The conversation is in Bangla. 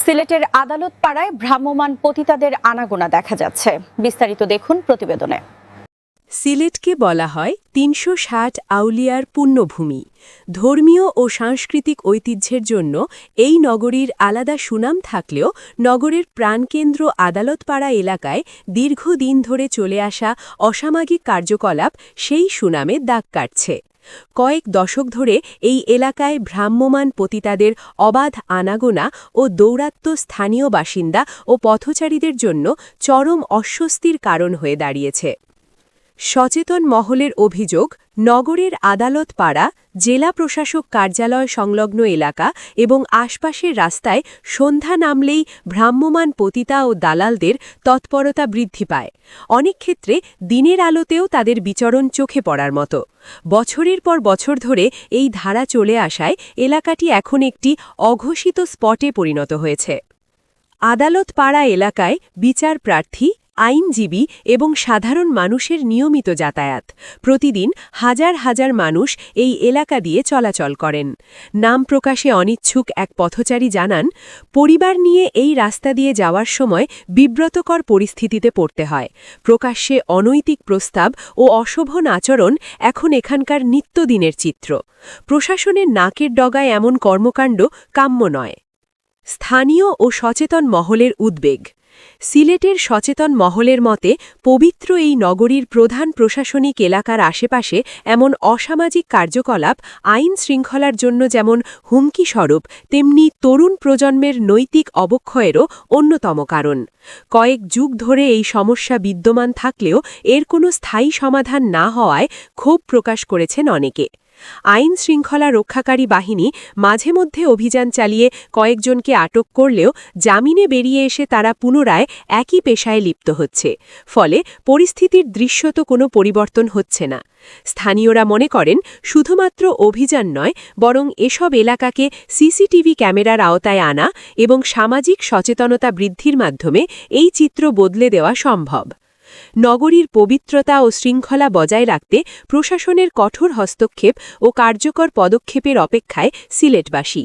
সিলেটের আদালত পাড়ায় ভ্রাম্যমাণ পতিতাদের আনাগোনা দেখা যাচ্ছে। বিস্তারিত দেখুন প্রতিবেদনে। সিলেটকে বলা হয় ৩৬০ আউলিয়ার পুণ্যভূমি। ধর্মীয় ও সাংস্কৃতিক ঐতিহ্যের জন্য এই নগরীর আলাদা সুনাম থাকলেও নগরের প্রাণকেন্দ্র আদালতপাড়া এলাকায় দীর্ঘদিন ধরে চলে আসা অসামাজিক কার্যকলাপ সেই সুনামে দাগ কাটছে। কয়েক দশক ধরে এই এলাকায় ভ্রাম্যমাণ পতিতাদের অবাধ আনাগোনা ও দৌরাত্ম্য স্থানীয় বাসিন্দা ও পথচারীদের জন্য চরম অস্বস্তির কারণ হয়ে দাঁড়িয়েছে। সচেতন মহলের অভিযোগ, নগরের আদালত পাড়া, জেলা প্রশাসক কার্যালয় সংলগ্ন এলাকা এবং আশপাশের রাস্তায় সন্ধ্যা নামলেই ভ্রাম্যমাণ পতিতা ও দালালদের তৎপরতা বৃদ্ধি পায়। অনেক ক্ষেত্রে দিনের আলোতেও তাদের বিচরণ চোখে পড়ার মতো। বছরের পর বছর ধরে এই ধারা চলে আসায় এলাকাটি এখন একটি অঘোষিত স্পটে পরিণত হয়েছে। আদালত পাড়া এলাকায় বিচার প্রার্থী, আইনজীবী এবং সাধারণ মানুষের নিয়মিত যাতায়াত। প্রতিদিন হাজার হাজার মানুষ এই এলাকা দিয়ে চলাচল করেন। নাম প্রকাশে অনিচ্ছুক এক পথচারী জানান, পরিবার নিয়ে এই রাস্তা দিয়ে যাওয়ার সময় বিব্রতকর পরিস্থিতিতে পড়তে হয়। প্রকাশ্যে অনৈতিক প্রস্তাব ও অশোভন আচরণ এখন এখানকার নিত্যদিনের চিত্র। প্রশাসনের নাকের ডগায় এমন কর্মকাণ্ড কাম্য নয়। স্থানীয় ও সচেতন মহলের উদ্বেগ। সিলেটের সচেতন মহলের মতে, পবিত্র এই নগরীর প্রধান প্রশাসনিক এলাকার আশেপাশে এমন অসামাজিক কার্যকলাপ আইন শৃঙ্খলার জন্য যেমন হুমকিস্বরূপ, তেমনি তরুণ প্রজন্মের নৈতিক অবক্ষয়েরও অন্যতম কারণ। কয়েক যুগ ধরে এই সমস্যা বিদ্যমান থাকলেও এর কোনো স্থায়ী সমাধান না হওয়ায় ক্ষোভ প্রকাশ করেছেন অনেকে। আইন শৃঙ্খলা রক্ষাকারী বাহিনী মাঝে মধ্যে অভিযান চালিয়ে কয়েকজনকে আটক করলেও জামিনে বেরিয়ে এসে তারা পুনরায় একই পেশায় লিপ্ত হচ্ছে। ফলে পরিস্থিতির দৃশ্যত কোনো পরিবর্তন হচ্ছে না। স্থানীয়রা মনে করেন, শুধুমাত্র অভিযান নয়, বরং এসব এলাকাকে সিসিটিভি ক্যামেরার আওতায় আনা এবং সামাজিক সচেতনতা বৃদ্ধির মাধ্যমে এই চিত্র বদলে দেওয়া সম্ভব। নগরীর পবিত্রতা ও শৃঙ্খলা বজায় রাখতে প্রশাসনের কঠোর হস্তক্ষেপ ও কার্যকর পদক্ষেপের অপেক্ষায় সিলেটবাসী।